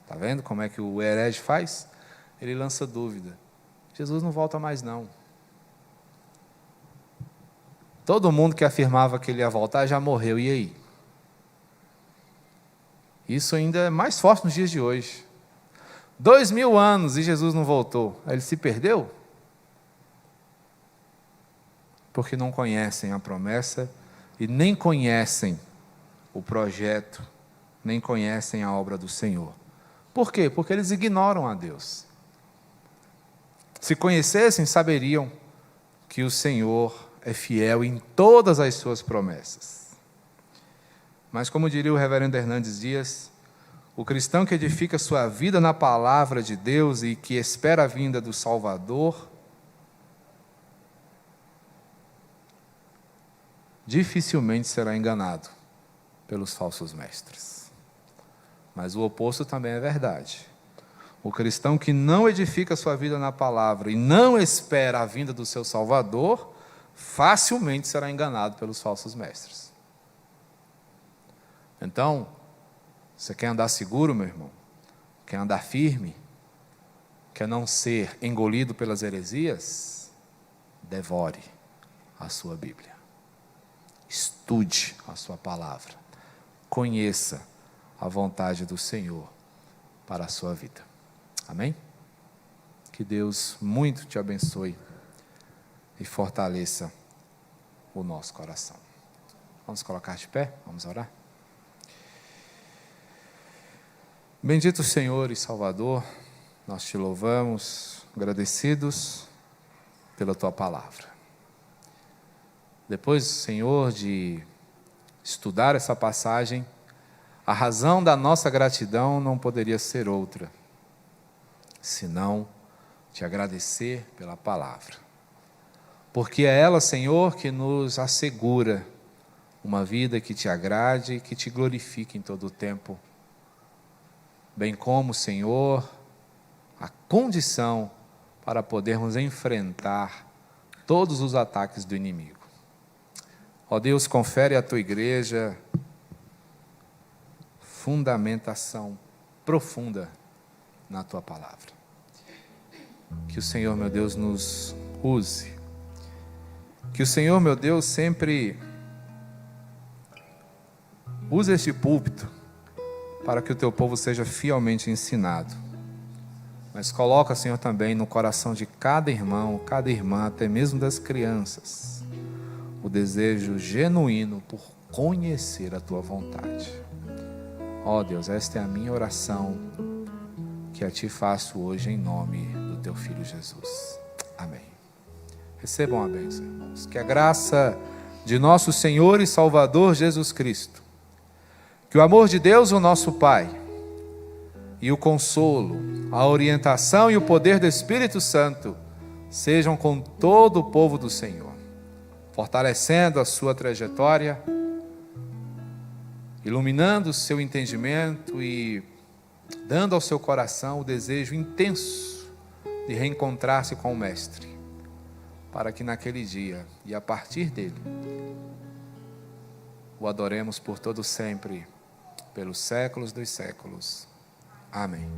Está vendo como é que o herege faz? Ele lança dúvida. Jesus não volta mais não. Todo mundo que afirmava que ele ia voltar já morreu, e aí? Isso ainda é mais forte nos dias de hoje. 2000 anos e Jesus não voltou. Ele se perdeu? Porque não conhecem a promessa e nem conhecem o projeto, nem conhecem a obra do Senhor. Por quê? Porque eles ignoram a Deus. Se conhecessem, saberiam que o Senhor é fiel em todas as suas promessas. Mas como diria o reverendo Hernandes Dias, o cristão que edifica sua vida na palavra de Deus e que espera a vinda do Salvador, dificilmente será enganado pelos falsos mestres. Mas o oposto também é verdade. O cristão que não edifica sua vida na palavra e não espera a vinda do seu Salvador, facilmente será enganado pelos falsos mestres. Então, você quer andar seguro, meu irmão? Quer andar firme? Quer não ser engolido pelas heresias? Devore a sua Bíblia. Estude a sua palavra. Conheça a vontade do Senhor para a sua vida. Amém? Que Deus muito te abençoe e fortaleça o nosso coração. Vamos colocar de pé? Vamos orar? Bendito Senhor e Salvador, nós te louvamos, agradecidos pela tua palavra. Depois, Senhor, de estudar essa passagem, a razão da nossa gratidão não poderia ser outra, senão te agradecer pela palavra. Porque é ela, Senhor, que nos assegura uma vida que te agrade e que te glorifique em todo o tempo, bem como, Senhor, a condição para podermos enfrentar todos os ataques do inimigo. Ó Deus, confere à tua igreja fundamentação profunda na tua palavra. Que o Senhor, meu Deus, nos use. Que o Senhor, meu Deus, sempre use este púlpito para que o teu povo seja fielmente ensinado. Mas coloca, Senhor, também no coração de cada irmão, cada irmã, até mesmo das crianças, o desejo genuíno por conhecer a tua vontade. Ó Deus, esta é a minha oração que a ti faço hoje em nome do teu Filho Jesus. Amém. Recebam a bênção, irmãos. Que a graça de nosso Senhor e Salvador Jesus Cristo, que o amor de Deus, o nosso Pai, e o consolo, a orientação e o poder do Espírito Santo sejam com todo o povo do Senhor, fortalecendo a sua trajetória, iluminando o seu entendimento e dando ao seu coração o desejo intenso de reencontrar-se com o Mestre, para que naquele dia e a partir dele o adoremos por todo sempre, pelos séculos dos séculos. Amém.